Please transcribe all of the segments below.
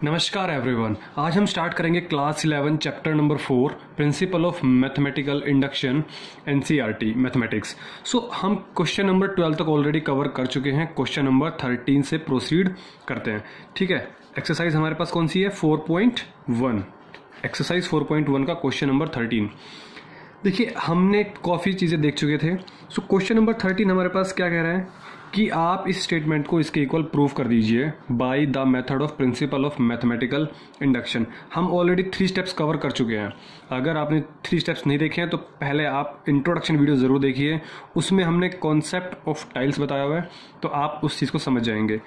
नमस्कार एवरीवन। आज हम स्टार्ट करेंगे class 11 chapter number 4 principal of mathematical induction NCERT mathematics. हम क्वेश्चन नंबर 12 तक ऑलरेडी कवर कर चुके हैं। क्वेश्चन नंबर 13 से प्रोसीड करते हैं। ठीक है, एक्सरसाइज हमारे पास कौन सी है? 4.1। एक्सरसाइज 4.1 का क्वेश्चन नंबर 13। देखिए, हमने काफ़ी चीज़ें देख चुके थे। क्वेश्चन नंबर 13 हमारे पास क्या कह रहा है कि आप इस स्टेटमेंट को इसके इक्वल प्रूव कर दीजिए by the method of principal of mathematical induction. हम ऑलरेडी 3 स्टेप्स कवर कर चुके हैं। अगर आपने 3 स्टेप्स नहीं देखे हैं तो पहले आप इंट्रोडक्शन वीडियो ज़रूर देखिए, उसमें हमने कॉन्सेप्ट ऑफ टाइल्स बताया हुआ है, तो आप उस चीज़ को समझ जाएंगे।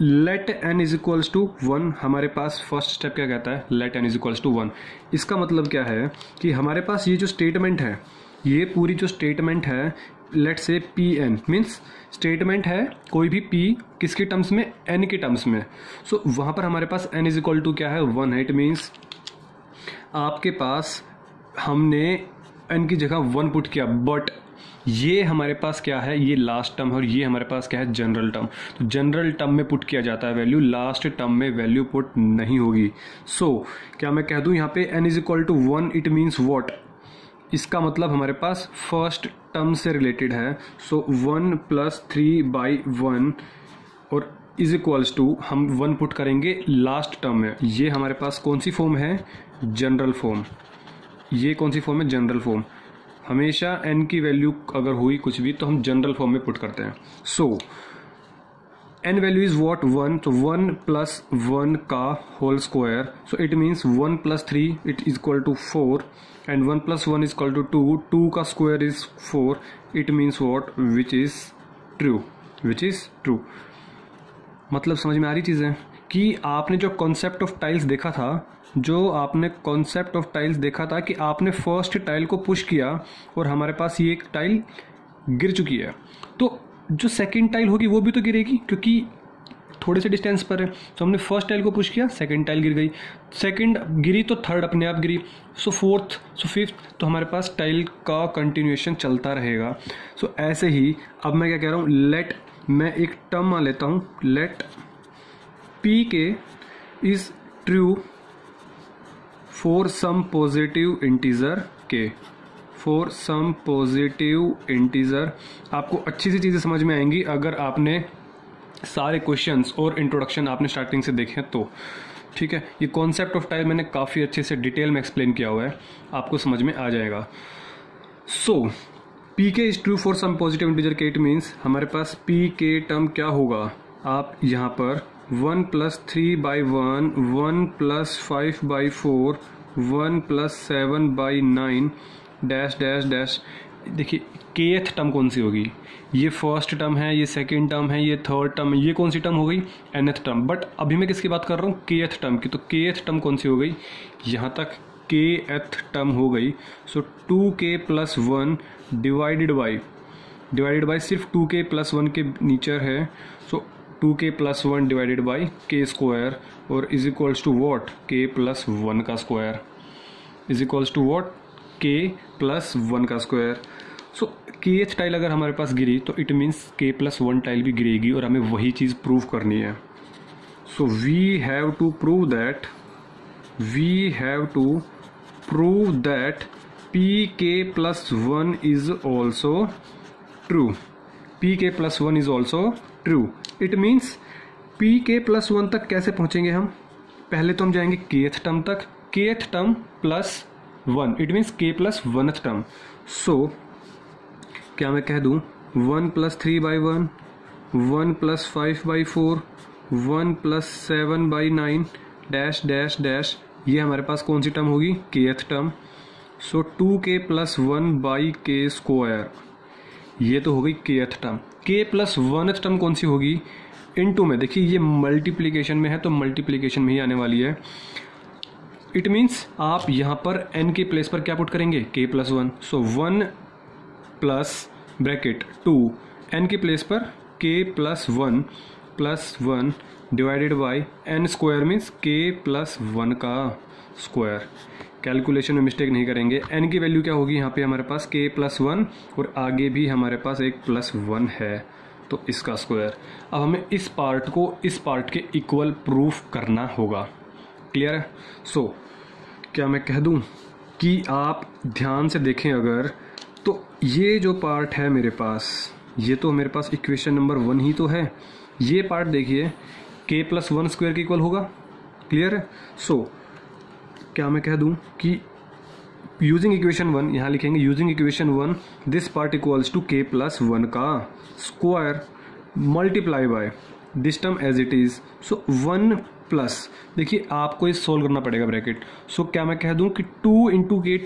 Let n is equals to 1। हमारे पास फर्स्ट स्टेप क्या कहता है? Let n is equals to 1। इसका मतलब क्या है कि हमारे पास ये जो स्टेटमेंट है, ये पूरी जो स्टेटमेंट है, लेट से पी एन मीन्स स्टेटमेंट है कोई भी p किसके टर्म्स में? n के टर्म्स में। वहाँ पर हमारे पास n इज इक्वल टू क्या है? 1 है। इट मीन्स आपके पास हमने n की जगह 1 पुट किया, बट ये हमारे पास क्या है? ये लास्ट टर्म है और ये हमारे पास क्या है? General term. तो जनरल टर्म में पुट किया जाता है वैल्यू, लास्ट टर्म में वैल्यू पुट नहीं होगी। क्या मैं कह दूं यहाँ पे n is equal to 1? It means what? इसका मतलब हमारे पास फर्स्ट टर्म से रिलेटेड है। 1 प्लस 3/1 और इज इक्वल्स टू हम 1 पुट करेंगे लास्ट टर्म में। ये हमारे पास कौन सी फॉर्म है? General form. ये कौन सी फॉर्म है? General form. हमेशा n की वैल्यू अगर हुई कुछ भी तो हम जनरल फॉर्म में पुट करते हैं। n value is what? 1। तो 1 प्लस 1 का whole square. It means 1 plus 3 it is equal to 4 and 1 plus 1 is equal to 2। 2 का square is 4। It means what? Which is true. Which is true. मतलब समझ में आ रही चीज़ें कि आपने जो कॉन्सेप्ट ऑफ टाइल्स देखा था, कि आपने फर्स्ट टाइल को पुश किया और हमारे पास ये एक टाइल गिर चुकी है, तो जो सेकंड टाइल होगी वो भी तो गिरेगी क्योंकि थोड़े से डिस्टेंस पर है। तो हमने फर्स्ट टाइल को पुश किया, सेकंड टाइल गिर गई, सेकंड गिरी तो थर्ड अपने आप गिरी, फोर्थ, फिफ्थ, तो हमारे पास टाइल का कंटिन्यूएशन चलता रहेगा। ऐसे ही अब मैं क्या कह रहा हूँ? लेट, मैं एक टर्म मान लेता हूँ, लेट पी के is true for some positive integer K. For some positive integer. आपको अच्छी सी चीज़ें समझ में आएंगी अगर आपने सारे क्वेश्चंस और इंट्रोडक्शन आपने स्टार्टिंग से देखे तो। ठीक है, ये कॉन्सेप्ट ऑफ टाइल मैंने काफ़ी अच्छे से डिटेल में एक्सप्लेन किया हुआ है, आपको समझ में आ जाएगा। पी के is true for some positive integer k. It means हमारे पास पी के टर्म क्या होगा? आप यहाँ पर 1 plus 3/1, 1 plus 5/4, 1 plus 7/9 dash dash dash. देखिए, केथ टर्म कौन सी होगी? ये फर्स्ट टर्म है, ये सेकंड टर्म है, ये थर्ड टर्म है, ये कौन सी टर्म हो गई? nth term. बट अभी मैं किसकी बात कर रहा हूँ? केथ टर्म की। तो केथ टर्म कौन सी हो गई? यहाँ तक केथ टर्म हो गई। 2k प्लस 1 डिवाइडेड बाई सिर्फ 2k प्लस 1 के नीचर है। 2k plus 1 divided by k square और is equals to what? k plus 1 का square is equals to what? k plus 1 का स्क्वायर। kth टाइल अगर हमारे पास गिरी तो it means k plus 1 tile भी गिरेगी और हमें वही चीज़ प्रूव करनी है। We have to prove that pk plus 1 is also true. pk plus 1 is also true. It means pk plus 1 तक कैसे पहुंचेंगे हम? पहले तो हम जाएंगे kth टर्म तक, kth term plus 1, it means k plus 1th term. क्या मैं कह दूं? 1 plus 3/1, 1 plus 5/4, 1 plus 7/9 dash dash dash. ये हमारे पास कौन सी टर्म होगी? kth term. 2k plus 1/k square, ये तो हो गई kth term. k plus 1th term कौन सी होगी? इनटू में। देखिए, ये मल्टीप्लीकेशन में है तो मल्टीप्लीकेशन में ही आने वाली है। इट मीन्स आप यहाँ पर n के प्लेस पर क्या पुट करेंगे? k plus 1। 1 plus bracket 2 n के प्लेस पर k plus 1 divided by n square means k plus 1 का स्क्वायर। कैलकुलेशन में मिस्टेक नहीं करेंगे। n की वैल्यू क्या होगी? यहाँ पे हमारे पास k प्लस 1 और आगे भी हमारे पास एक प्लस 1 है, तो इसका स्क्वायर। अब हमें इस पार्ट को इस पार्ट के इक्वल प्रूफ करना होगा। क्लियर है? सो क्या मैं कह दूं कि आप ध्यान से देखें अगर, तो ये जो पार्ट है मेरे पास, ये तो मेरे पास इक्वेशन नंबर 1 ही तो है। ये पार्ट देखिए k+1 स्क्वायर के इक्वल होगा। क्लियर है? सो क्या मैं कह दूं कि यूजिंग इक्वेशन 1, यहाँ लिखेंगे using equation 1 this part equals to k+1 का square multiply by this term as it is. So 1 plus, देखिए आपको ये सोल्व करना पड़ेगा ब्रैकेट। सो क्या मैं कह दूं कि 2 into k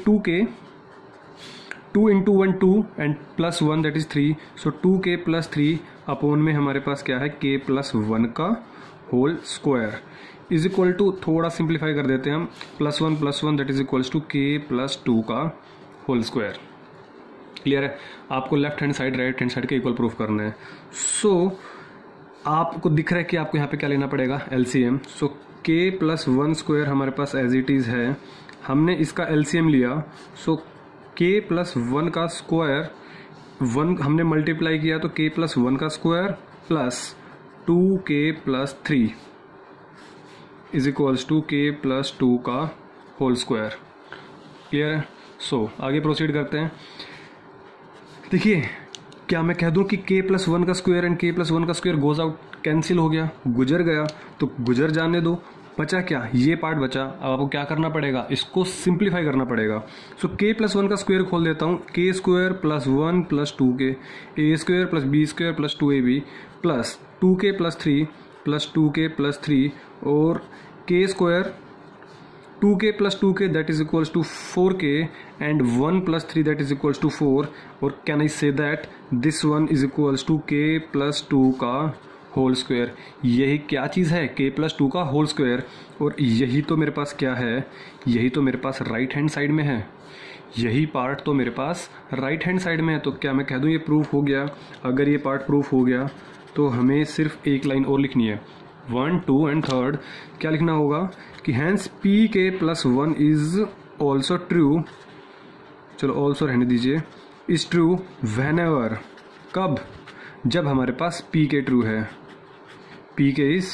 2 into 1 2 and plus 1 that is 3। So 2k plus 3 upon में हमारे पास क्या है k+1 का whole square is equal to, थोड़ा सिंप्लीफाई कर देते हैं हम, +1 that is equals to k+2 का होल स्क्वायर। क्लियर है? आपको left hand side right hand side के इक्वल प्रूफ करना है। सो आपको दिख रहा है कि आपको यहाँ पे क्या लेना पड़ेगा, एलसीएम। सो k+1 स्क्वायर हमारे पास एज इट इज है, हमने इसका एलसीएम लिया। सो k+1 का स्क्वायर 1 हमने मल्टीप्लाई किया तो k+1 का square plus 2k+3 is equals to k+2 का होल स्क्वायर। क्लियर है? सो आगे प्रोसीड करते हैं। देखिए क्या मैं कह दूं कि k+1 का स्क्वायर एंड k+1 का स्क्वायर गोज आउट, कैंसिल हो गया, गुजर गया, तो गुजर जाने दो। बचा क्या, ये पार्ट बचा। अब आपको क्या करना पड़ेगा, इसको सिंप्लीफाई करना पड़ेगा। सो k+1 का स्क्वायर खोल देता हूँ, k² + 1 + 2k, a² + b² + 2ab plus 2k + 3 + 2k + 3 और k² 2k + 2k that is equals to 4k and 1 + 3 that is equals to 4। और can I say that this one is equals to k+2 का whole square. यही क्या चीज़ है, k+2 का whole square. और यही तो मेरे पास क्या है, यही तो मेरे पास राइट हैंड साइड में है, यही पार्ट तो मेरे पास राइट हैंड साइड में है। तो क्या मैं कह दूं ये प्रूफ हो गया। अगर ये पार्ट प्रूफ हो गया तो हमें सिर्फ एक लाइन और लिखनी है, 1 2 एंड 3 क्या लिखना होगा कि hence pk+1 is also true, चलो ऑल्सो रहने दीजिए, इज ट्रू व्हेनेवर, कब, जब हमारे पास pk ट्रू है, pk इज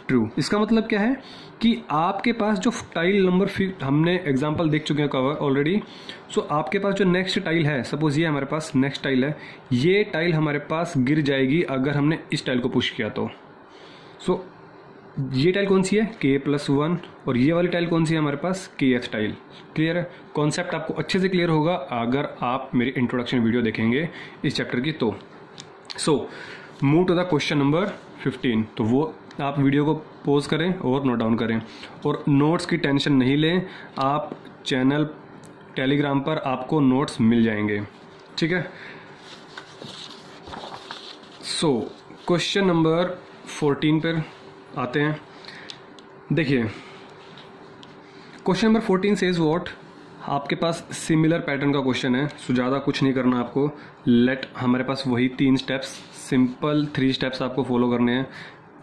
ट्रू। इसका मतलब क्या है कि आपके पास जो टाइल नंबर, हमने एग्जांपल देख चुके हैं कवर ऑलरेडी। सो आपके पास जो नेक्स्ट टाइल है, सपोज ये हमारे पास नेक्स्ट टाइल है, ये टाइल हमारे पास गिर जाएगी अगर हमने इस टाइल को पुश किया तो। सो ये टाइल कौन सी है, k+1, और ये वाली टाइल कौन सी है हमारे पास, kth टाइल। क्लियर है? कॉन्सेप्ट आपको अच्छे से क्लियर होगा अगर आप मेरी इंट्रोडक्शन वीडियो देखेंगे इस चैप्टर की तो। So move to the question number 15। तो वो आप वीडियो को पॉज करें और नोट डाउन करें, और नोट्स की टेंशन नहीं लें, आप चैनल टेलीग्राम पर आपको नोट्स मिल जाएंगे। ठीक है? सो क्वेश्चन नंबर 14 पर आते हैं। देखिए क्वेश्चन नंबर 14 सेज व्हाट, आपके पास सिमिलर पैटर्न का क्वेश्चन है। सो ज़्यादा कुछ नहीं करना आपको, लेट हमारे पास वही 3 स्टेप्स, सिंपल 3 स्टेप्स आपको फॉलो करने हैं।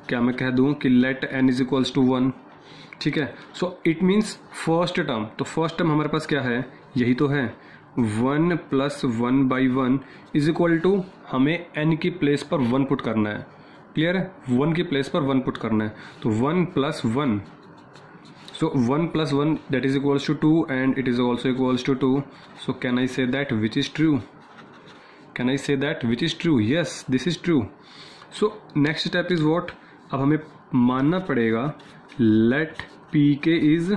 क्या मैं कह दूं कि let n is equals to 1। ठीक है? So it means first term, तो फर्स्ट टर्म हमारे पास क्या है, यही तो है, 1 + 1/1 इज इक्वल टू, हमें n की प्लेस पर 1 पुट करना है। क्लियर है? 1 की प्लेस पर 1 पुट करना है, तो 1 + 1, so 1 + 1 that is equals to 2 and it is also equals to 2. So can I say that which is true? Can I say that which is true? Yes, this is true. So next step is what? अब हमें मानना पड़ेगा let pk is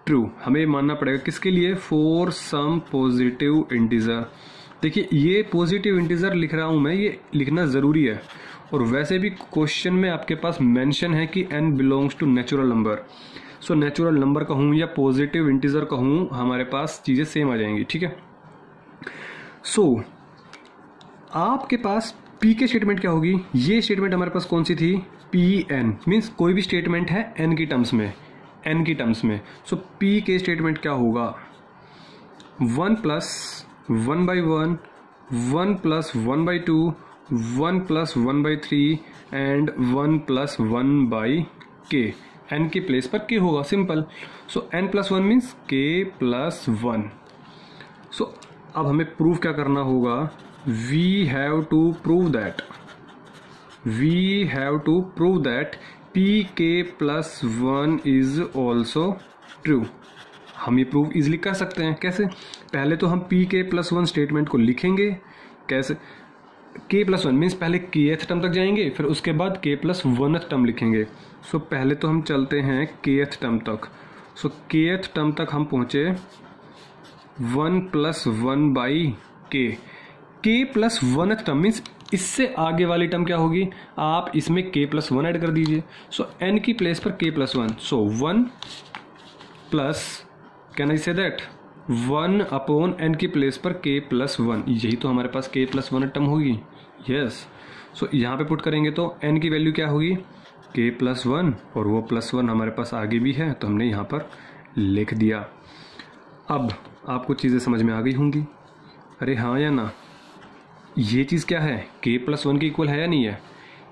true। हमें मानना पड़ेगा किसके लिए, for some positive integer। देखिए ये पॉजिटिव इंटीजर लिख रहा हूं मैं, ये लिखना ज़रूरी है। और वैसे भी क्वेश्चन में आपके पास मेंशन है कि n belongs to natural number. So natural number कहूँ या पॉजिटिव इंटीजर कहूँ, हमारे पास चीज़ें सेम आ जाएंगी। ठीक है? सो आपके पास p के स्टेटमेंट क्या होगी, ये स्टेटमेंट हमारे पास कौन सी थी, pn, मीन्स कोई भी स्टेटमेंट है n की टर्म्स में, n की टर्म्स में। सो p के स्टेटमेंट क्या होगा, 1 + 1/1, 1 + 1/2, 1 + 1/3 एंड 1 + 1/k। n की प्लेस पर k होगा, सिंपल। So n + 1 means k + 1। So अब हमें प्रूव क्या करना होगा, we have to prove that we have to prove that P K plus 1 is also true. हम ये प्रूव इजिली कर सकते हैं। कैसे? पहले तो हम पी के प्लस 1 स्टेटमेंट को लिखेंगे। कैसे? के प्लस 1 मीन्स पहले kth टर्म तक जाएंगे, फिर उसके बाद के प्लस 1th टर्म लिखेंगे। सो पहले तो हम चलते हैं kth टर्म तक। सो kth टर्म तक हम पहुंचे 1 प्लस 1 बाई के प्लस 1th टर्म मीन्स इससे आगे वाली टर्म क्या होगी? आप इसमें k प्लस 1 ऐड कर दीजिए। सो n की प्लेस पर k plus 1, so 1 plus, can I say that 1 upon n की प्लेस पर k प्लस 1, यही तो हमारे पास k प्लस 1 टर्म होगी। यस, सो यहाँ पे पुट करेंगे तो n की वैल्यू क्या होगी? k प्लस 1, और वो प्लस 1 हमारे पास आगे भी है तो हमने यहाँ पर लिख दिया। अब आपको चीज़ें समझ में आ गई होंगी, अरे हाँ या ना? ये चीज़ क्या है? k प्लस 1 के इक्वल है या नहीं है?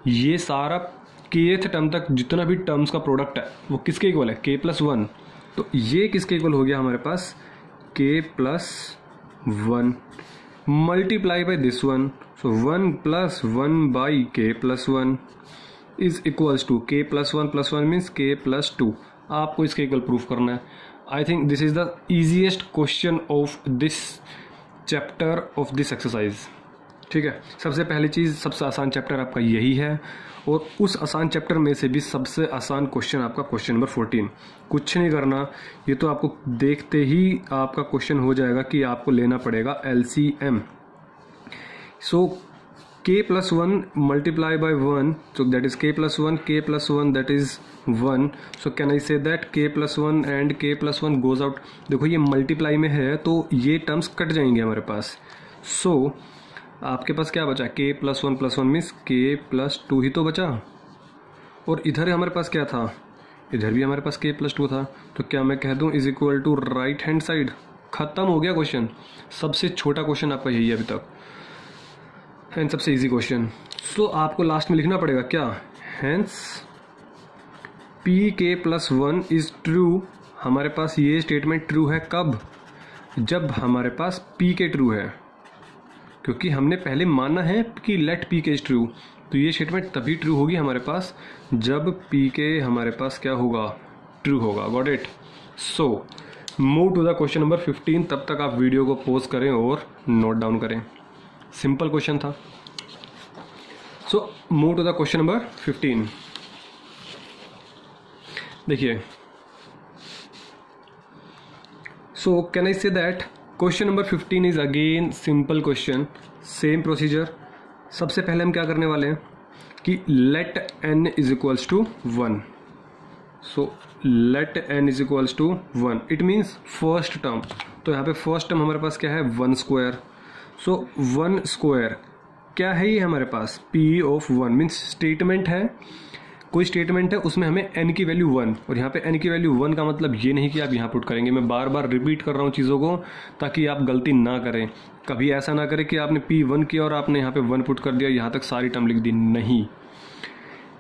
ये सारा kth टर्म तक जितना भी टर्म्स का प्रोडक्ट है वो किसके इक्वल है? k plus 1। तो ये किसके इक्वल हो गया हमारे पास? k plus 1 multiply by this one, so 1 plus 1 by k plus 1 is equals to k plus 1 means k plus 2। आपको इसके इक्वल प्रूफ करना है। I think this is the easiest question of this chapter of this exercise. ठीक है, सबसे पहली चीज़, सबसे आसान चैप्टर आपका यही है, और उस आसान चैप्टर में से भी सबसे आसान क्वेश्चन आपका क्वेश्चन नंबर 14। कुछ नहीं करना, ये तो आपको देखते ही आपका क्वेश्चन हो जाएगा कि आपको लेना पड़ेगा LCM। So k plus 1 multiply by 1, so that is k plus 1 that is 1। So can I say that k plus 1 and k plus 1 goes out. देखो ये मल्टीप्लाई में है तो ये टर्म्स कट जाएंगे हमारे पास। सो आपके पास क्या बचा? k plus 1 means k plus 2 ही तो बचा, और इधर हमारे पास क्या था? इधर भी हमारे पास k प्लस 2 था। तो क्या मैं कह दूं is equal to right hand side? खत्म हो गया क्वेश्चन। सबसे छोटा क्वेश्चन आपका यही है अभी तक, एंड सबसे इजी क्वेश्चन। सो आपको लास्ट में लिखना पड़ेगा क्या? Hence P K plus 1 is true. हमारे पास ये स्टेटमेंट ट्रू है कब? जब हमारे पास पी के ट्रू है, क्योंकि हमने पहले माना है कि लेट पी के इज ट्रू। तो ये स्टेटमेंट तभी ट्रू होगी हमारे पास जब पी के हमारे पास क्या होगा? ट्रू होगा। Got it? So move to the question number 15। तब तक आप वीडियो को पॉज करें और नोट डाउन करें। सिंपल क्वेश्चन था। So move to the question number 15। देखिए, so can I say that question number 15 is again simple question, same procedure. सबसे पहले हम क्या करने वाले हैं कि let n is equals to 1। So let n is equals to 1, it means first term. तो यहाँ पे फर्स्ट टर्म हमारे पास क्या है? 1 स्क्वायर। सो 1 स्क्वायर क्या है? ये हमारे पास p ऑफ 1 मीन्स स्टेटमेंट है, कोई स्टेटमेंट है उसमें हमें n की वैल्यू 1, और यहाँ पे n की वैल्यू 1 का मतलब ये नहीं कि आप यहाँ पुट करेंगे। मैं बार बार रिपीट कर रहा हूँ चीज़ों को ताकि आप गलती ना करें। कभी ऐसा ना करें कि आपने p1 किया और आपने यहाँ पे 1 पुट कर दिया, यहाँ तक सारी टर्म लिख दी। नहीं,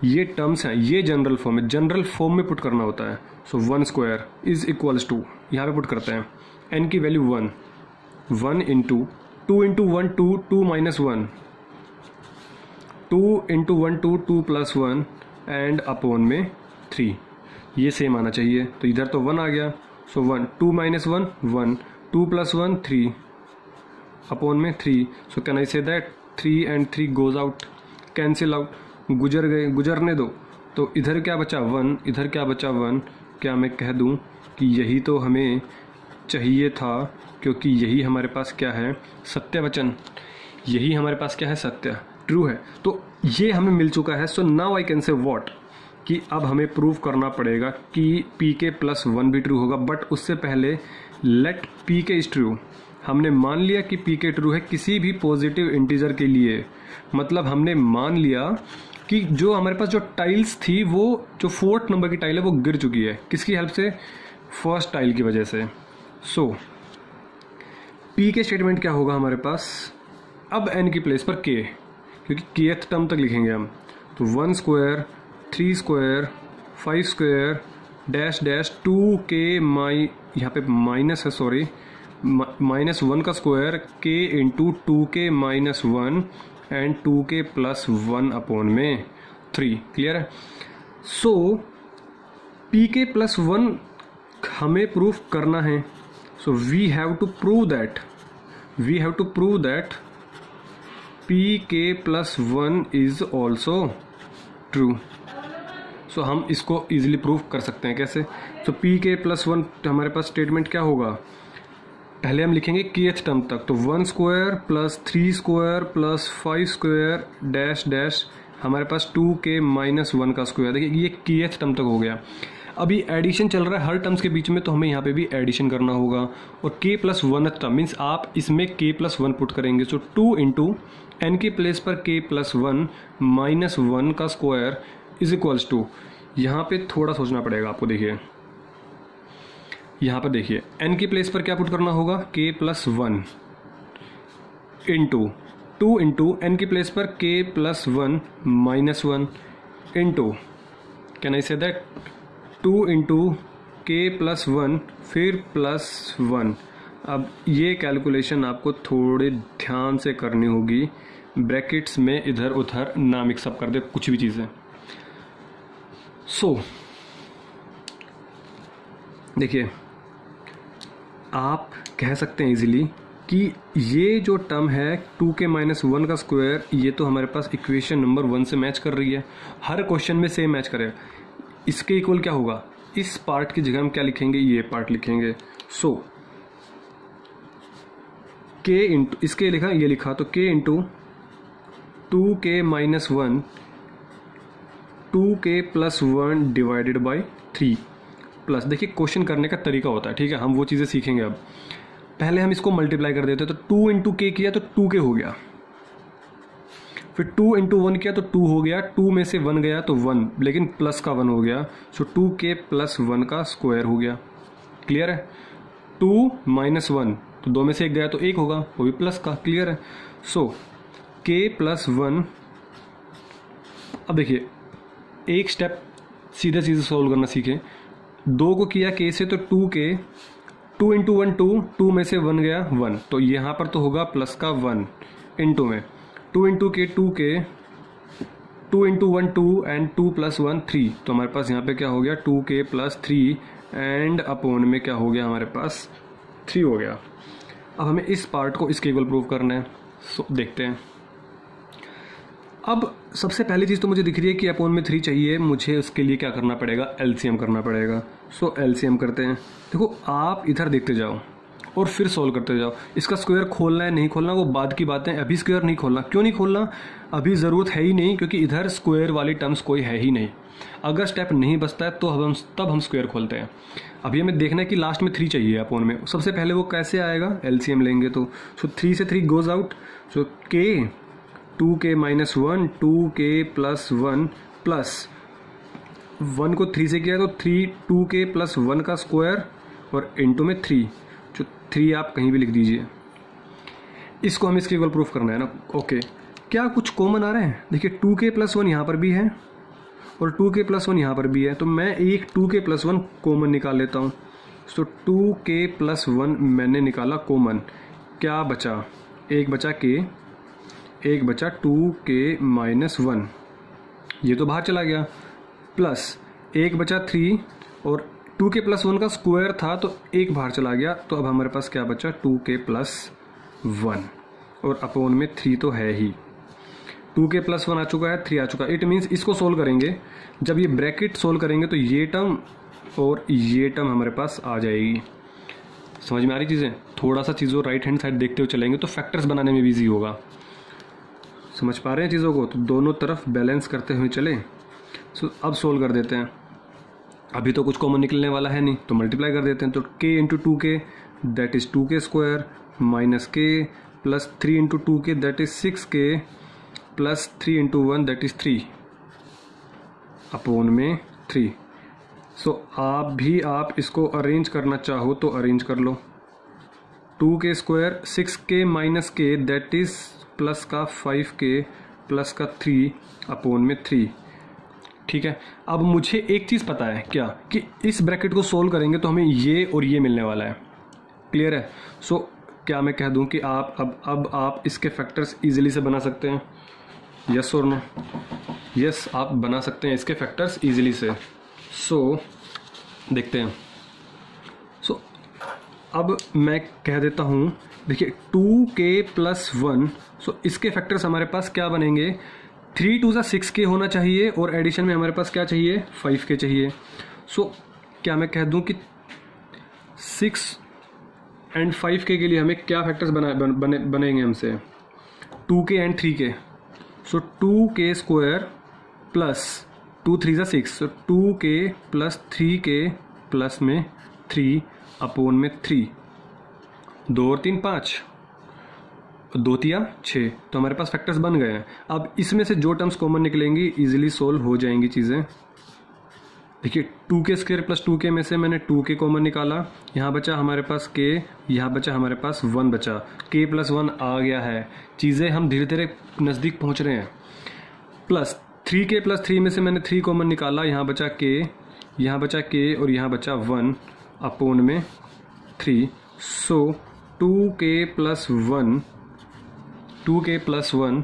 ये टर्म्स हैं, ये जनरल फॉर्म है, जनरल फॉर्म में पुट करना होता है। सो 1 स्क्वायर इज इक्वल्स टू, यहाँ पे पुट करते हैं n की value 1, 1 into 2 into 1 2, 2 minus 1, 2 into 1 2, 2 plus 1 and upon में 3। ये सेम आना चाहिए, तो इधर तो 1 आ गया। सो 1, 2 माइनस 1 1, 2 प्लस 1 3 अपॉन में 3। सो can I say that 3 and 3 goes out, cancel out, गुजर गए, गुजरने दो। तो इधर क्या बचा? 1, इधर क्या बचा? 1। क्या मैं कह दूं कि यही तो हमें चाहिए था, क्योंकि यही हमारे पास क्या है? सत्य वचन। यही हमारे पास क्या है? सत्य, ट्रू है। तो ये हमें मिल चुका है। सो नाउ आई कैन से व्हाट, कि अब हमें प्रूव करना पड़ेगा कि पी के प्लस 1 भी ट्रू होगा, बट उससे पहले लेट पी के इज ट्रू। हमने मान लिया कि पी के ट्रू है किसी भी पॉजिटिव इंटीजर के लिए। मतलब हमने मान लिया कि जो हमारे पास जो टाइल्स थी, वो जो 4th नंबर की टाइल है वो गिर चुकी है। किसकी हेल्प से? फर्स्ट टाइल की वजह से। सो पी के स्टेटमेंट क्या होगा हमारे पास? अब एन की प्लेस पर के, क्योंकि kth टर्म तक लिखेंगे हम। तो 1 square, 3 square, 5 square, dash dash 2 के माई, यहाँ पे माइनस है, सॉरी, -1 का स्क्वायर, k इंटू 2 के माइनस 1 एंड 2k+1/3। क्लियर है? सो pk+1 हमें प्रूफ करना है। So we have to prove that pk+1 is also true. So हम इसको इजीली प्रूफ कर सकते हैं। कैसे? तो pk+1 हमारे पास स्टेटमेंट क्या होगा? पहले हम लिखेंगे kth टर्म तक, तो 1 square plus 3 square plus 5 square dash dash हमारे पास 2k-1 का स्क्वायर। देखिए ये kth टर्म तक हो गया। अभी एडिशन चल रहा है हर टर्म्स के बीच में, तो हमें यहाँ पे भी एडिशन करना होगा। और k+1 टर्म मीन्स आप इसमें k+1 पुट करेंगे। सो 2 इंटू n के प्लेस पर k+1 -1 का स्क्वायर इज इक्वल्स टू, यहाँ पे थोड़ा सोचना पड़ेगा आपको। देखिए यहाँ पर देखिए n के प्लेस पर क्या पुट करना होगा? k+1 इंटू 2 इंटू n के प्लेस पर k+1 -1 into, can I say that 2 into k+1 फिर +1। अब ये कैलकुलेशन आपको थोड़े ध्यान से करनी होगी, ब्रैकेट्स में इधर उधर ना मिक्सअप कर दे कुछ भी चीज़ें। सो देखिए आप कह सकते हैं इजीली कि ये जो टर्म है 2k-1 का स्क्वायर, ये तो हमारे पास इक्वेशन नंबर 1 से मैच कर रही है। हर क्वेश्चन में सेम मैच करेगा। इसके इक्वल क्या होगा? इस पार्ट की जगह हम क्या लिखेंगे? ये पार्ट लिखेंगे। सो k इंटू, इसके लिखा ये लिखा, तो k into 2k-1 2k+1 divided by 3 plus, देखिए क्वेश्चन करने का तरीका होता है, ठीक है, हम वो चीज़ें सीखेंगे। अब पहले हम इसको मल्टीप्लाई कर देते हैं, तो 2 इंटू k किया तो 2k हो गया, फिर 2 इंटू 1 किया तो 2 हो गया, 2 में से 1 गया तो 1, लेकिन प्लस का 1 हो गया। सो 2k+1 का स्क्वायर हो गया। क्लियर है? 2 - 1 तो 2 में से 1 गया तो 1 होगा, वो भी प्लस का। क्लियर है? सो k+1। अब देखिए एक स्टेप सीधे सीधे सोल्व करना सीखें। 2 को किया k से तो 2k, 2 इंटू 1 2 में से 1 गया 1, तो यहाँ पर तो होगा प्लस का 1 इंटू में 2 into k 2k, 2 into 1 2 and 2 + 1 3, तो हमारे पास यहाँ पे क्या हो गया? 2k+3 एंड अपोन में क्या हो गया? हमारे पास 3 हो गया। अब हमें इस पार्ट को इसके इक्वल प्रूव करना है। सो देखते हैं। अब सबसे पहली चीज़ तो मुझे दिख रही है कि अपोन में 3 चाहिए, मुझे उसके लिए क्या करना पड़ेगा? एलसीएम करना पड़ेगा। सो एलसीएम करते हैं। देखो आप इधर देखते जाओ और फिर सॉल्व करते जाओ। इसका स्क्वायर खोलना है नहीं खोलना वो बाद की बात है, अभी स्क्वायर नहीं खोलना। क्यों नहीं खोलना? अभी ज़रूरत है ही नहीं, क्योंकि इधर स्क्वायर वाली टर्म्स कोई है ही नहीं। अगर स्टेप नहीं बचता है तो तब हम स्क्वायर खोलते हैं। अभी हमें देखना है कि लास्ट में 3 चाहिए अपोन में। सबसे पहले वो कैसे आएगा? एलसीएम लेंगे तो 3 से 3 गोज आउट। सो k 2k-1 2k+1 प्लस 1 को 3 से किया तो 3 2k+1 का स्क्वायर और इंटू में 3, जो 3 आप कहीं भी लिख दीजिए। इसको हमें इसके इक्वल प्रूफ करना है ना। ओके, क्या कुछ कॉमन आ रहा है? देखिए 2k+1 यहाँ पर भी है और 2k+1 यहाँ पर भी है, तो मैं एक 2k+1 कॉमन निकाल लेता हूँ। सो 2k+1 मैंने निकाला कॉमन, क्या बचा? एक बचा k, एक बचा 2k-1, ये तो बाहर चला गया, प्लस एक बचा 3 और 2k+1 का स्क्वायर था तो एक बाहर चला गया, तो अब हमारे पास क्या बचा? 2k+1 और अपोन में 3 तो है ही। 2k+1 आ चुका है, 3 आ चुका है। इट मीन्स इसको सोल्व करेंगे, जब ये ब्रैकेट सोल्व करेंगे तो ये टर्म और ये टर्म हमारे पास आ जाएगी। समझ में आ रही चीज़ें? थोड़ा सा चीज़ों राइट हैंड साइड देखते हुए चलेंगे तो फैक्टर्स बनाने में भी ईजी होगा। समझ पा रहे हैं चीज़ों को? तो दोनों तरफ बैलेंस करते हुए चले। अब सोल्व कर देते हैं। अभी तो कुछ कॉमन निकलने वाला है नहीं, तो मल्टीप्लाई कर देते हैं। तो k into 2k that is 2k square minus k plus 3 into 2k that is 6k plus 3 into 1 that is 3 upon में 3। सो आप इसको अरेंज करना चाहो तो अरेंज कर लो। 2k square 6k minus k that is plus का 5k प्लस का 3 upon में 3। ठीक है, अब मुझे एक चीज़ पता है क्या, कि इस ब्रैकेट को सोल्व करेंगे तो हमें ये और ये मिलने वाला है। क्लियर है? सो क्या मैं कह दूं कि आप अब आप इसके फैक्टर्स इजीली से बना सकते हैं। यस और नो? यस, आप बना सकते हैं इसके फैक्टर्स इजीली से। सो देखते हैं। सो अब मैं कह देता हूँ, देखिए 2k+1, सो इसके फैक्टर्स हमारे पास क्या बनेंगे, 3 2 6k होना चाहिए और एडिशन में हमारे पास क्या चाहिए, 5k चाहिए। सो क्या मैं कह दूं कि 6 एंड 5k के लिए हमें क्या फैक्टर्स बनेंगे हमसे, 2k and 3k। So 2k² plus 2 3 6, so 2k plus 3k plus में 3 अपॉन में 3, 2 और 3 5, 2 तिया 6, तो हमारे पास फैक्टर्स बन गए हैं। अब इसमें से जो टर्म्स कॉमन निकलेंगी इजीली सोल्व हो जाएंगी चीज़ें। देखिए 2k² प्लस 2k में से मैंने 2k कॉमन निकाला, यहाँ बचा हमारे पास k, यहाँ बचा हमारे पास 1 बचा, k+1 आ गया है। चीज़ें हम धीरे धीरे नज़दीक पहुँच रहे हैं। प्लस 3k प्लस 3 में से मैंने 3 कॉमन निकाला, यहाँ बचा k, यहाँ बचा k और यहाँ बचा 1 अपॉन में 3। सो 2k+1, 2k+1,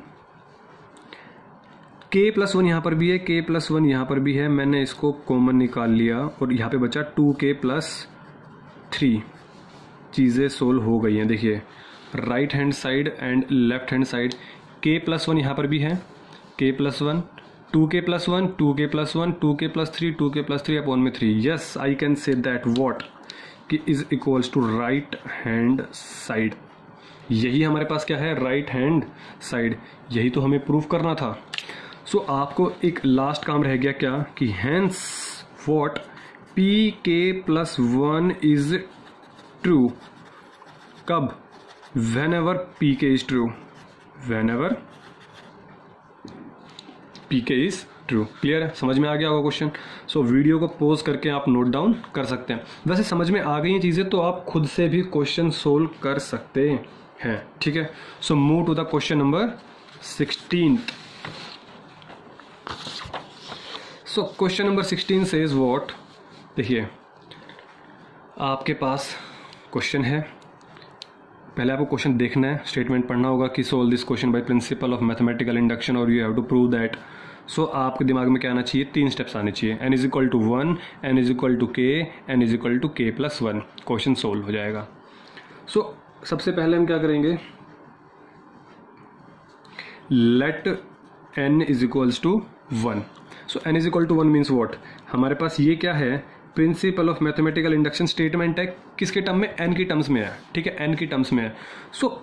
k+1 यहाँ पर भी है, k+1 यहाँ पर भी है, मैंने इसको कॉमन निकाल लिया और यहाँ पे बचा 2k+3। चीज़ें सोल्व हो गई हैं। देखिए right hand side and left hand side, k+1 यहाँ पर भी है, k+1, 2k+1, 2k+1, 2k+3, 2k+3 upon में 3। Yes, I can say that what कि is equals to right hand side. यही हमारे पास क्या है, राइट हैंड साइड। यही तो हमें प्रूफ करना था। सो आपको एक लास्ट काम रह गया क्या, कि hence what pk+1 is true. कब, whenever pk is true, whenever pk is true. Clear है, समझ में आ गया होगा क्वेश्चन। सो वीडियो को पॉज करके आप नोट डाउन कर सकते हैं। वैसे समझ में आ गई हैं चीज़ें तो आप खुद से भी क्वेश्चन सोल्व कर सकते हैं। ठीक है, so move to the question number 16। So question number 16 says what. देखिए आपके पास क्वेश्चन है, पहले आपको क्वेश्चन देखना है, स्टेटमेंट पढ़ना होगा कि solve this question by principle of mathematical induction और you have to prove that. So आपके दिमाग में क्या आना चाहिए, 3 स्टेप्स आने चाहिए, n = 1, n = k, n = k+1। Question solve हो जाएगा। सो सबसे पहले हम क्या करेंगे, let n = 1। So n = 1 means what, हमारे पास ये क्या है, principle of mathematical induction statement है। किसके टर्म में, n की टर्म्स में है। ठीक है, n की टर्म्स में है। सो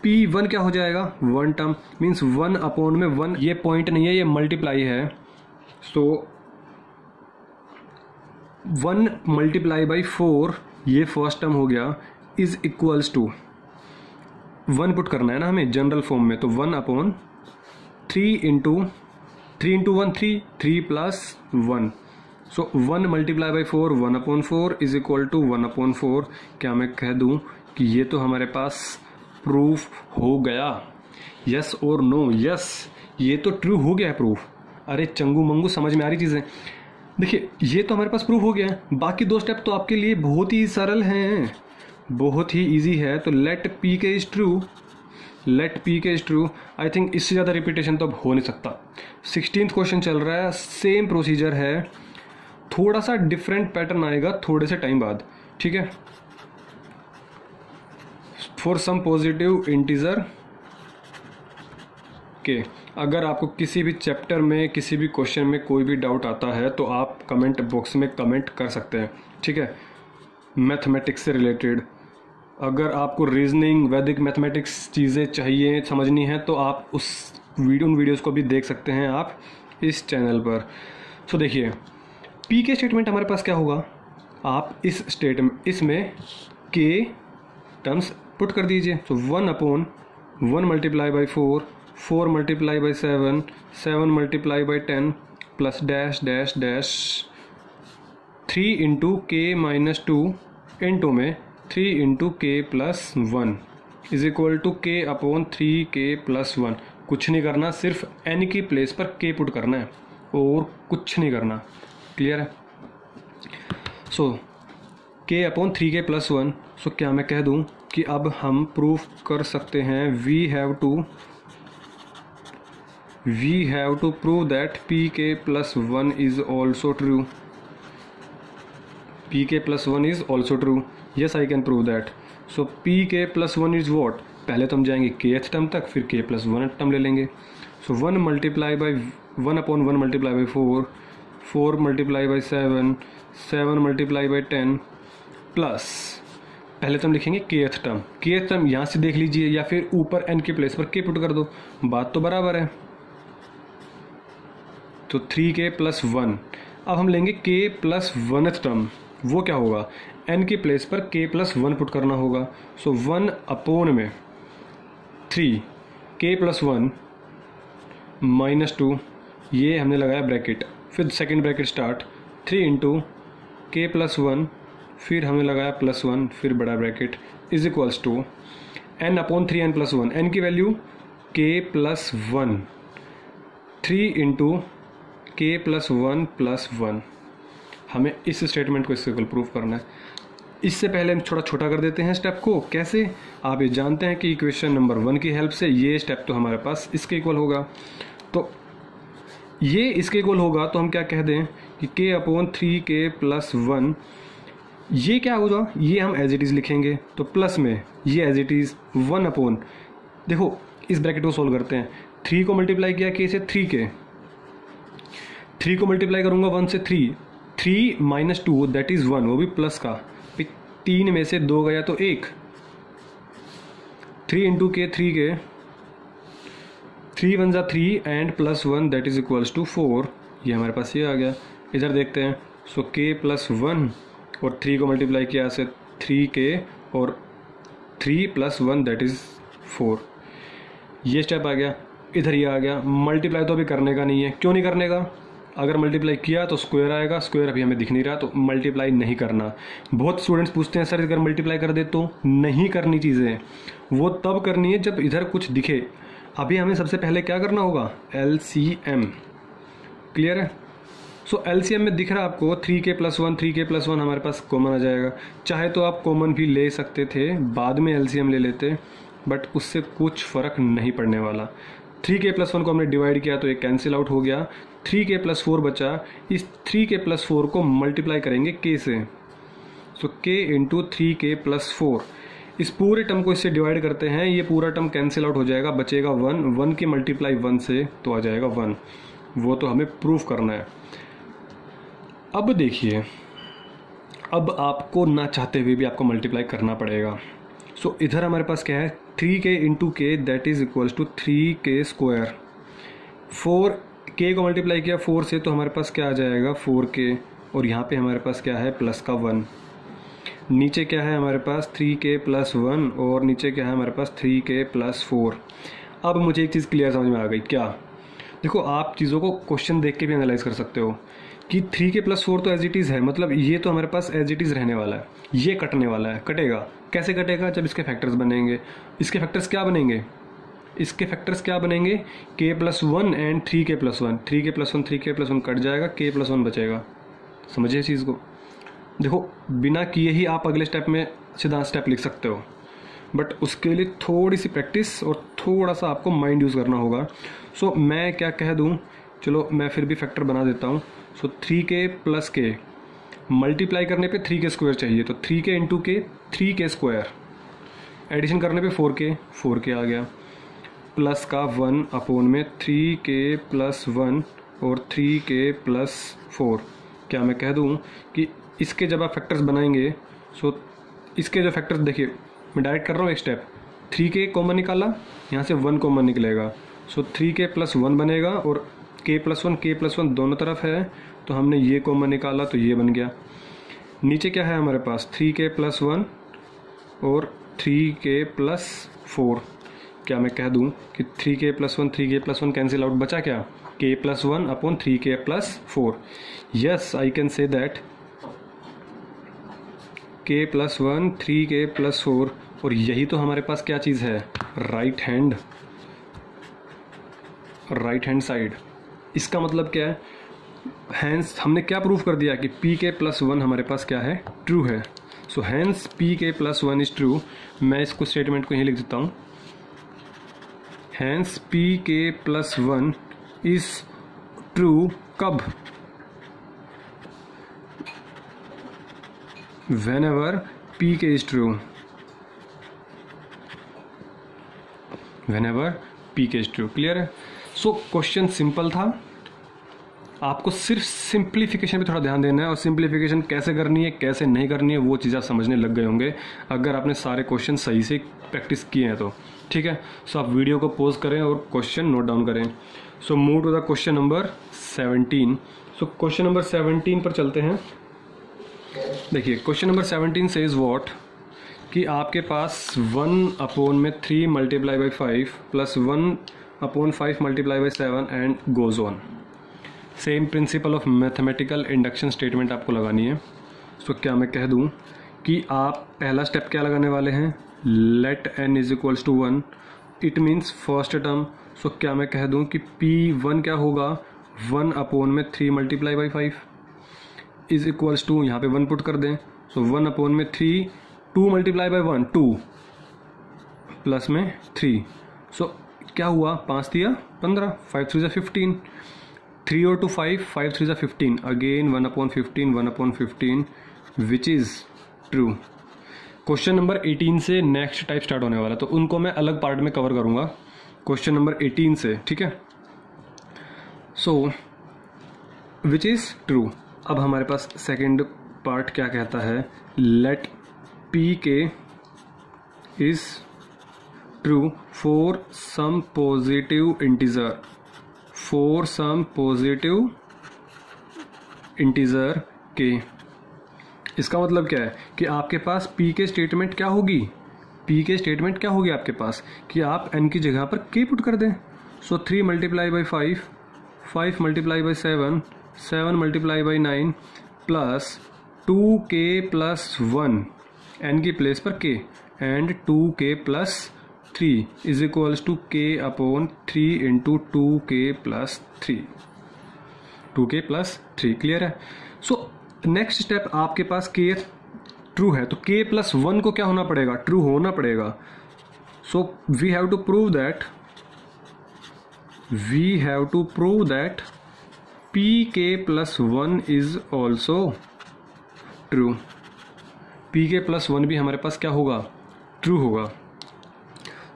p1 क्या हो जाएगा, 1 टर्म मीन्स 1 अपॉन में 1, ये पॉइंट नहीं है, ये मल्टीप्लाई है। सो 1 × 4, ये फर्स्ट टर्म हो गया, इज इक्वल्स टू 1 पुट करना है ना हमें जनरल फॉर्म में, तो 1/3 × 1 3, 3 + 1। So 1 × 4, 1/4 is equal to 1/4। क्या मैं कह दूं कि ये तो हमारे पास प्रूफ हो गया, यस और नो? यस, ये तो ट्रू हो गया है प्रूफ। अरे चंगू मंगू, समझ में आ रही चीज़ें। देखिए ये तो हमारे पास प्रूफ हो गया है, बाकी 2 स्टेप तो आपके लिए बहुत ही सरल हैं, बहुत ही इजी है। तो let pk is true, let pk is true. I think इससे ज़्यादा रिपीटेशन तो अब हो नहीं सकता। 16th क्वेश्चन चल रहा है, सेम प्रोसीजर है, थोड़ा सा डिफरेंट पैटर्न आएगा थोड़े से टाइम बाद। ठीक है, फॉर सम पॉजिटिव इंटीजर के। अगर आपको किसी भी चैप्टर में, किसी भी क्वेश्चन में कोई भी डाउट आता है तो आप कमेंट बॉक्स में कमेंट कर सकते हैं। ठीक है, मैथमेटिक्स से रिलेटेड अगर आपको रीजनिंग, वैदिक मैथमेटिक्स चीज़ें चाहिए, समझनी है, तो आप उन वीडियोस को भी देख सकते हैं आप इस चैनल पर। सो देखिए पी के स्टेटमेंट हमारे पास क्या होगा, आप इस इसमें के टर्म्स पुट कर दीजिए। तो 1/1 × 4, 4 × 7, 7 × 10 plus dash dash dash 3 × k - 2 into में 3 × k+1 is equal to k/3k+1। कुछ नहीं करना, सिर्फ n की प्लेस पर k पुट करना है और कुछ नहीं करना। क्लियर है? सो k/3k+1। सो क्या मैं कह दूं कि अब हम प्रूफ कर सकते हैं, we have to we have to prove that P K plus one is also true. P K plus one is also true. Yes, I can prove that. So P K plus one is what. पहले तो हम जाएंगे kth term तक, फिर k plus one term ले लेंगे. सो 1 multiply by 1/1 multiply by 4, 4 multiply by 7, 7 multiply by 10 plus पहले तो हम लिखेंगे kth टर्म. kth टर्म यहाँ से देख लीजिए या फिर ऊपर n के प्लेस पर k पुट कर दो, बात तो बराबर है. तो 3k प्लस 1. अब हम लेंगे k प्लस वन टर्म. वो क्या होगा, n के प्लेस पर k प्लस वन पुट करना होगा. सो 1/3 में 3 k प्लस वन माइनस 2, ये हमने लगाया ब्रैकेट, फिर second bracket start 3 into k plus one, फिर हमने लगाया प्लस वन, फिर बड़ा bracket is equals to n/3 n plus one. n की value k plus one, 3 into k plus one plus one. हमें इस स्टेटमेंट को इससे प्रूव करना है. इससे पहले हम थोड़ा छोटा कर देते हैं स्टेप को. कैसे, आप ये जानते हैं कि इक्वेशन नंबर 1 की हेल्प से ये स्टेप तो हमारे पास इसके इक्वल होगा. तो ये इसके इक्वल होगा तो हम क्या कह दें कि k/3k प्लस वन, ये क्या होगा, ये हम एज इट इज़ लिखेंगे. तो प्लस में ये एज इट इज़ 1/, देखो इस ब्रैकेट को सोल्व करते हैं. 3 को मल्टीप्लाई किया k से 3k, 3 को मल्टीप्लाई करूंगा 1 से 3, 3 माइनस 2 दैट इज़ 1, वो भी प्लस का. 3 में से 2 गया तो 1, 3 इंटू के 3k, 3 1 जा 3 and plus 1 that is equals to 4. ये हमारे पास ये आ गया. इधर देखते हैं. सो k प्लस वन और 3 को मल्टीप्लाई किया से 3k और 3 प्लस वन दैट इज 4. ये स्टेप आ गया. इधर ये आ गया. मल्टीप्लाई तो अभी करने का नहीं है. क्यों नहीं करने का, अगर मल्टीप्लाई किया तो स्क्वायर आएगा. स्क्वायर अभी हमें दिख नहीं रहा तो मल्टीप्लाई नहीं करना. बहुत स्टूडेंट्स पूछते हैं सर अगर मल्टीप्लाई कर दे तो. नहीं करनी चीज़ें, वो तब करनी है जब इधर कुछ दिखे. अभी हमें सबसे पहले क्या करना होगा, LCM. क्लियर है. सो LCM में दिख रहा है आपको 3k plus one, 3k plus one हमारे पास कॉमन आ जाएगा. चाहे तो आप कॉमन भी ले सकते थे, बाद में LCM ले लेते, बट उससे कुछ फ़र्क नहीं पड़ने वाला. 3k प्लस वन को हमने डिवाइड किया तो ये कैंसिल आउट हो गया. 3k प्लस 4 बचा. इस 3k प्लस 4 को मल्टीप्लाई करेंगे k से. सो k इंटू 3k प्लस 4. इस पूरे टर्म को इससे डिवाइड करते हैं, ये पूरा टर्म कैंसिल आउट हो जाएगा, बचेगा 1. 1 की मल्टीप्लाई 1 से तो आ जाएगा 1. वो तो हमें प्रूफ करना है. अब देखिए, अब आपको ना चाहते हुए भी आपको मल्टीप्लाई करना पड़ेगा. सो इधर हमारे पास क्या है, 3k into k that is equals to 3k square. 4k को मल्टीप्लाई किया 4 से तो हमारे पास क्या आ जाएगा 4k, और यहाँ पे हमारे पास क्या है प्लस का 1. नीचे क्या है हमारे पास 3k प्लस 1 और नीचे क्या है हमारे पास 3k प्लस 4. अब मुझे एक चीज़ क्लियर समझ में आ गई. क्या, देखो आप चीज़ों को क्वेश्चन देख के भी एनालाइज कर सकते हो कि 3k प्लस 4 तो एज इट इज़ है, मतलब ये तो हमारे पास एज इट इज़ रहने वाला है. ये कटने वाला है. कटेगा कैसे, कटेगा जब इसके फैक्टर्स बनेंगे. इसके फैक्टर्स क्या बनेंगे, इसके फैक्टर्स क्या बनेंगे, k plus one and 3k plus one. 3k plus one 3k plus one cut जाएगा, k प्लस वन बचेगा. समझिए इस चीज़ को. देखो बिना किए ही आप अगले स्टेप में सीधा स्टेप लिख सकते हो, बट उसके लिए थोड़ी सी प्रैक्टिस और थोड़ा सा आपको माइंड यूज़ करना होगा. सो मैं क्या कह दूँ, चलो मैं फिर भी फैक्टर बना देता हूँ. सो 3k प्लस k मल्टीप्लाई करने पे 3k स्क्वायर चाहिए, तो 3k इंटू के 3k स्क्वायर. एडिशन करने पे 4k आ गया, प्लस का 1/, में 3k प्लस 1 और 3k प्लस 4. क्या मैं कह दूँ कि इसके जब आप फैक्टर्स बनाएंगे, सो इसके जो फैक्टर्स देखिए मैं डायरेक्ट कर रहा हूँ एक स्टेप. 3k कॉमन निकाला, यहाँ से 1 कॉमन निकलेगा. सो 3k प्लस 1 बनेगा और k प्लस वन दोनों तरफ है, तो हमने ये कॉमन निकाला तो ये बन गया. नीचे क्या है हमारे पास 3k प्लस 1 और 3k प्लस 4. क्या मैं कह दूं कि 3k प्लस 1 कैंसिल आउट, बचा क्या k plus 1/3k plus 4. Yes, I can say that k plus 1 3k plus 4. और यही तो हमारे पास क्या चीज़ है, राइट हैंड साइड. इसका मतलब क्या है, हैंस हमने क्या प्रूफ कर दिया कि pk प्लस 1 हमारे पास क्या है, ट्रू है. So hence pk plus 1 is true. मैं इसको स्टेटमेंट को यहीं लिख देता हूँ. Hence pk plus 1 is true कब? whenever pk is true, whenever pk is true। Clear है? सो क्वेश्चन सिंपल था, आपको सिर्फ सिंप्लीफिकेशन पे थोड़ा ध्यान देना है, और सिंप्लीफिकेशन कैसे करनी है कैसे नहीं करनी है वो चीज़ आप समझने लग गए होंगे अगर आपने सारे क्वेश्चन सही से प्रैक्टिस किए हैं तो। ठीक है, सो आप वीडियो को पॉज करें और क्वेश्चन नोट डाउन करें। So move to the question number 17। So question number 17 पर चलते हैं। देखिए क्वेश्चन नंबर 17 सेज व्हाट, कि आपके पास 1/3 multiply by 5 plus 1/5 multiply by 7 and goes on. Same principle of mathematical induction statement आपको लगानी है। सो क्या मैं कह दूं कि आप पहला स्टेप क्या लगाने वाले हैं, let n is equals to 1, it means first term. So क्या मैं कह दूं कि P1 क्या होगा, 1/3 multiply by 5 is equals to, यहाँ पे 1 पुट कर दें। सो 1/3, 2 मल्टीप्लाई बाई 1 2 प्लस में 3। सो क्या हुआ, 5 दिया 15, 5 3 जा 15, 3 और 2 5, 5 3 जा 15, again 1/15 1/15 which is true. Question number 18 से नेक्स्ट टाइप स्टार्ट होने वाला, तो उनको मैं अलग पार्ट में कवर करूंगा क्वेश्चन नंबर 18 से। ठीक है, सो विच इज ट्रू। अब हमारे पास सेकेंड पार्ट क्या कहता है, लेट पी के is true for some positive integer, for some positive integer k. इसका मतलब क्या है कि आपके पास पी के स्टेटमेंट क्या होगी, पी के स्टेटमेंट क्या होगी आपके पास, कि आप एन की जगह पर के पुट कर दें। So 3 multiply by 5, 5 multiply by 7, 7 multiply by 9 plus 2k plus 1 N की प्लेस पर k and 2k plus 3 is equals to k/3 into 2k plus 3, 2k plus 3। Clear है? सो नेक्स्ट स्टेप आपके पास k ट्रू है तो k plus 1 को क्या होना पड़ेगा, ट्रू होना पड़ेगा। So we have to prove that pk plus 1 is also true. pk plus 1 भी हमारे पास क्या होगा, ट्रू होगा।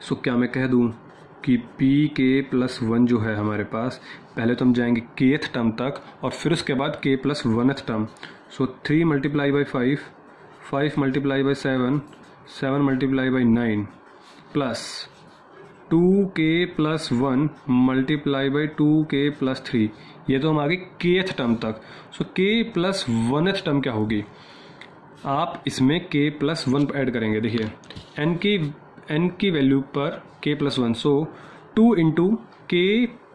सो क्या मैं कह दूं कि pk प्लस 1 जो है हमारे पास, पहले तो हम जाएंगे kth टर्म तक और फिर उसके बाद k plus 1th term. So 3 multiply by 5, 5 multiply by 7, 7 multiply by 9 plus 2k plus 1 multiply by 2k plus 3। ये तो हम आगे kth टर्म तक। सो k प्लस 1th टर्म क्या होगी, आप इसमें k प्लस 1 ऐड करेंगे। देखिए n की वैल्यू पर k प्लस 1, सो 2 into k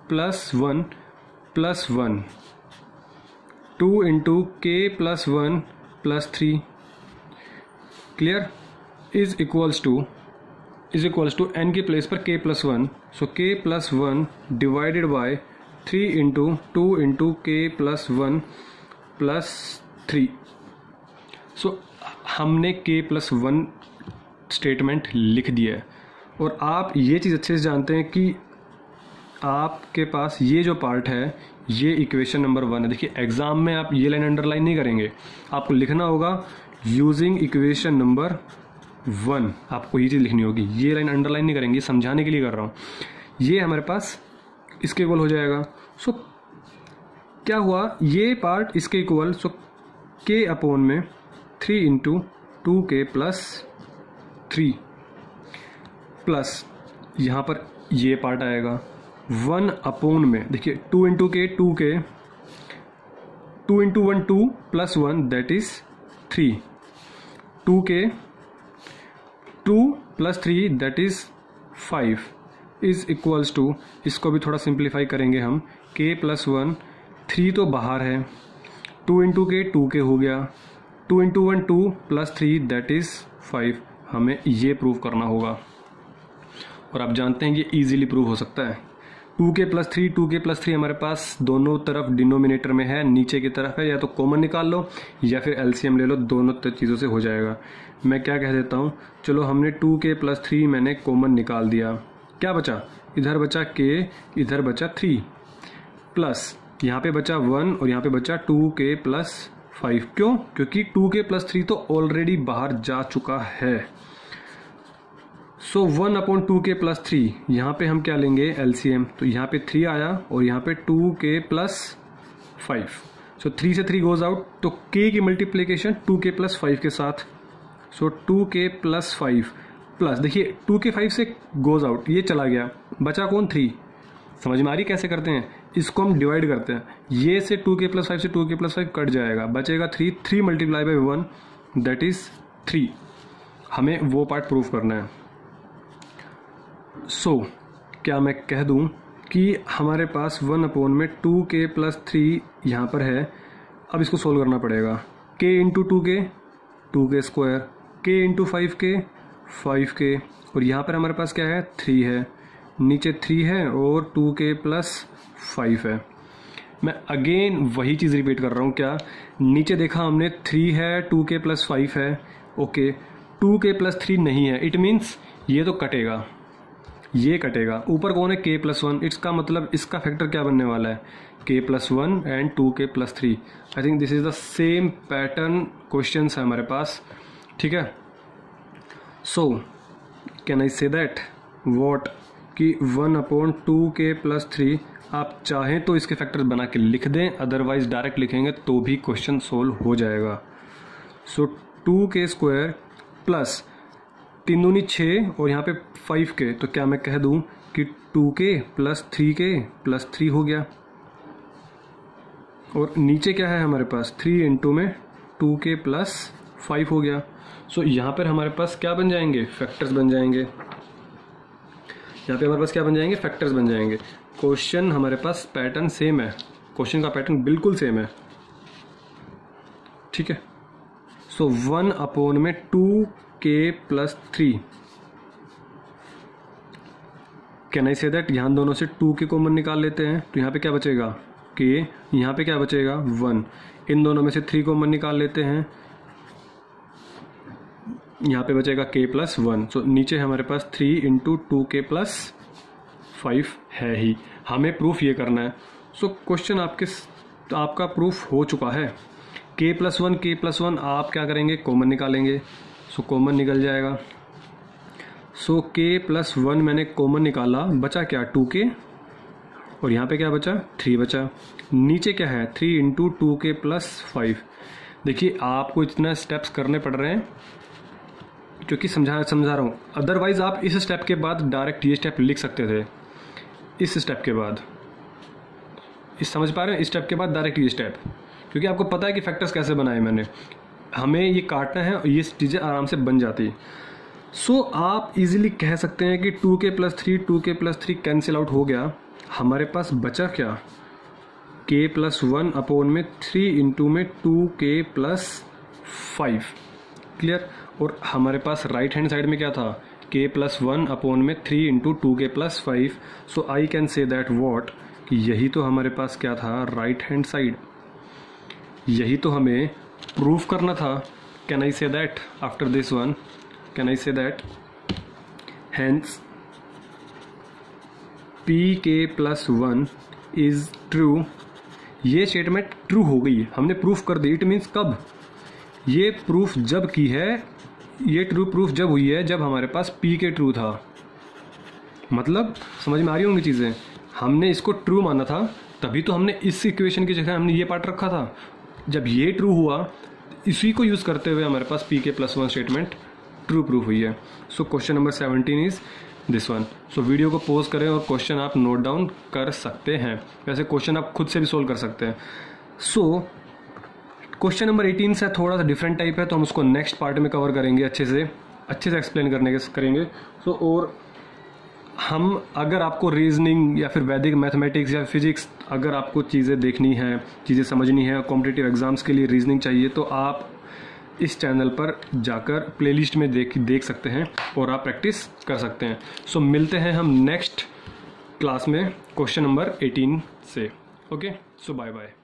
plus 1 plus 1, 2 into k plus 1 plus 3, clear, is equals to n की प्लेस पर k प्लस 1, सो k plus 1 divided by 3 into 2 into k plus 1 plus 3। So हमने k plus 1 statement लिख दिया है। और आप ये चीज़ अच्छे से जानते हैं कि आपके पास ये जो पार्ट है ये इक्वेशन नंबर 1 है। देखिए एग्जाम में आप ये लाइन अंडरलाइन नहीं करेंगे, आपको लिखना होगा यूजिंग इक्वेशन नंबर 1, आपको ये चीज़ लिखनी होगी, ये लाइन अंडरलाइन नहीं करेंगे, समझाने के लिए कर रहा हूँ। ये हमारे पास इसके इक्वल हो जाएगा। सो क्या हुआ, ये पार्ट इसके इक्वल, सो k अपॉन में 3 इंटू 2k प्लस 3 प्लस यहाँ पर ये पार्ट आएगा 1 अपॉन में, देखिए 2 into k 2k, 2 into 1 2 plus 1 that is 3, 2k 2 plus 3 that is 5 is equals to, इसको भी थोड़ा सिंप्लीफाई करेंगे हम, k प्लस 1, 3 तो बाहर है, 2 इंटू k 2k हो गया, 2 इंटू 1 2 प्लस 3 दैट इज 5। हमें ये प्रूव करना होगा और आप जानते हैं ये इजीली प्रूव हो सकता है। 2k प्लस 3, 2k प्लस 3 हमारे पास दोनों तरफ डिनोमिनेटर में है, नीचे की तरफ है, या तो कॉमन निकाल लो या फिर एलसीएम ले लो, दोनों चीज़ों से हो जाएगा। मैं क्या कह देता हूँ, चलो हमने 2k प्लस 3 मैंने कॉमन निकाल दिया, क्या बचा, इधर बचा k, इधर बचा 3, प्लस यहाँ पे बचा 1 और यहाँ पे बचा 2k प्लस 5। क्यों? क्योंकि 2k प्लस 3 तो ऑलरेडी बाहर जा चुका है। सो 1/2k प्लस 3, यहाँ पे हम क्या लेंगे LCM, तो यहाँ पे 3 आया और यहाँ पे 2k प्लस 5। सो 3 से 3 गोज आउट, तो k की मल्टीप्लीकेशन 2k प्लस 5 के साथ। सो 2k प्लस 5 प्लस, देखिए 2k 5 से गोज आउट, ये चला गया, बचा कौन 3। समझ में आ रही कैसे करते हैं? इसको हम डिवाइड करते हैं, ये से 2k प्लस 5 से 2k प्लस 5 कट जाएगा, बचेगा 3। 3 मल्टीप्लाई बाई 1 दैट इज 3। हमें वो पार्ट प्रूफ करना है। सो क्या मैं कह दूं कि हमारे पास 1/2k प्लस 3 यहाँ पर है। अब इसको सोल्व करना पड़ेगा। k into 2k square, k into 5k, और यहाँ पर हमारे पास क्या है 3 है, नीचे 3 है और 2k प्लस 5 है। मैं अगेन वही चीज़ रिपीट कर रहा हूँ। क्या नीचे देखा हमने 3 है, 2k प्लस 5 है, ओके 2k प्लस 3 नहीं है, इट मीन्स ये तो कटेगा, ये कटेगा। ऊपर कौन है k प्लस 1, इसका मतलब इसका फैक्टर क्या बनने वाला है k plus 1 and 2k plus 3। I think this is the same pattern question है हमारे पास, ठीक है। सो can I say that what कि 1/2k प्लस 3, आप चाहें तो इसके फैक्टर बना के लिख दें, अदरवाइज डायरेक्ट लिखेंगे तो भी क्वेश्चन सोल्व हो जाएगा। सो 2k स्क्वायर प्लस 3 दूनी 6 और यहाँ पे 5k, तो क्या मैं कह दूं कि 2k प्लस 3k प्लस 3 हो गया। और नीचे क्या है हमारे पास 3 इंटू में 2k प्लस 5 हो गया। सो यहाँ पर हमारे पास क्या बन जाएंगे, फैक्टर्स बन जाएंगे। यहाँ पे हमारे पास क्या बन जाएंगे, फैक्टर्स बन जाएंगे। क्वेश्चन हमारे पास पैटर्न सेम है, क्वेश्चन का पैटर्न बिल्कुल सेम है, ठीक है। सो 1/2k plus 3, can I say that, यहाँ दोनों से 2k कॉमन निकाल लेते हैं, तो यहाँ पे क्या बचेगा k, यहाँ पे क्या बचेगा 1, इन दोनों में से 3 कॉमन निकाल लेते हैं, यहाँ पे बचेगा k प्लस 1। सो नीचे हमारे पास 3 इंटू 2k प्लस 5 है ही, हमें प्रूफ ये करना है। सो क्वेश्चन आपका प्रूफ हो चुका है। k प्लस 1 आप क्या करेंगे, कॉमन निकालेंगे, सो कॉमन निकल जाएगा। सो k प्लस 1 मैंने कॉमन निकाला, बचा क्या 2k, और यहाँ पे क्या बचा 3 बचा। नीचे क्या है 3 इंटू 2k प्लस 5। देखिए आपको इतना स्टेप्स करने पड़ रहे हैं क्योंकि समझा रहा हूँ, अदरवाइज आप इस स्टेप के बाद डायरेक्ट ये स्टेप लिख सकते थे। इस स्टेप के बाद, इस समझ पा रहे हैं, इस स्टेप के बाद डायरेक्ट ये स्टेप, क्योंकि आपको पता है कि फैक्टर्स कैसे बनाए मैंने, हमें ये काटना है और ये चीज़ें आराम से बन जाती है। सो आप इजीली कह सकते हैं कि 2k प्लस 3 कैंसिल आउट हो गया, हमारे पास बचा क्या k प्लस 1/3 इंटू में 2k प्लस 5, क्लियर। और हमारे पास राइट हैंड साइड में क्या था k plus 1/3 into 2k plus 5। So I can say that what कि यही तो हमारे पास क्या था राइट हैंड साइड, यही तो हमें प्रूफ करना था। Can I say that after this one, can I say that hence pk plus 1 is true. ये स्टेटमेंट ट्रू हो गई, हमने प्रूफ कर दी। इट मीन्स कब, ये प्रूफ जब की है, ये ट्रू प्रूफ जब हुई है जब हमारे पास pk ट्रू था। मतलब समझ में आ रही होंगी चीज़ें, हमने इसको ट्रू माना था तभी तो हमने इस इक्वेशन की जगह हमने ये पार्ट रखा था। जब ये ट्रू हुआ, इसी को यूज़ करते हुए हमारे पास pk plus 1 statement true proof हुई है। So question number 17 is this one. So video को पॉज करें और क्वेश्चन आप नोट डाउन कर सकते हैं। वैसे क्वेश्चन आप खुद से भी सोल्व कर सकते हैं। सो क्वेश्चन नंबर 18 से थोड़ा सा डिफरेंट टाइप है, तो हम उसको नेक्स्ट पार्ट में कवर करेंगे, अच्छे से एक्सप्लेन करेंगे। सो और हम अगर आपको रीजनिंग या फिर वैदिक मैथमेटिक्स या फिजिक्स, अगर आपको चीज़ें देखनी है, चीज़ें समझनी है, कॉम्पिटिटिव एग्जाम्स के लिए रीजनिंग चाहिए, तो आप इस चैनल पर जाकर प्लेलिस्ट में देख सकते हैं और आप प्रैक्टिस कर सकते हैं। सो मिलते हैं हम नेक्स्ट क्लास में क्वेश्चन नंबर 18 से। ओके, सो बाय बाय।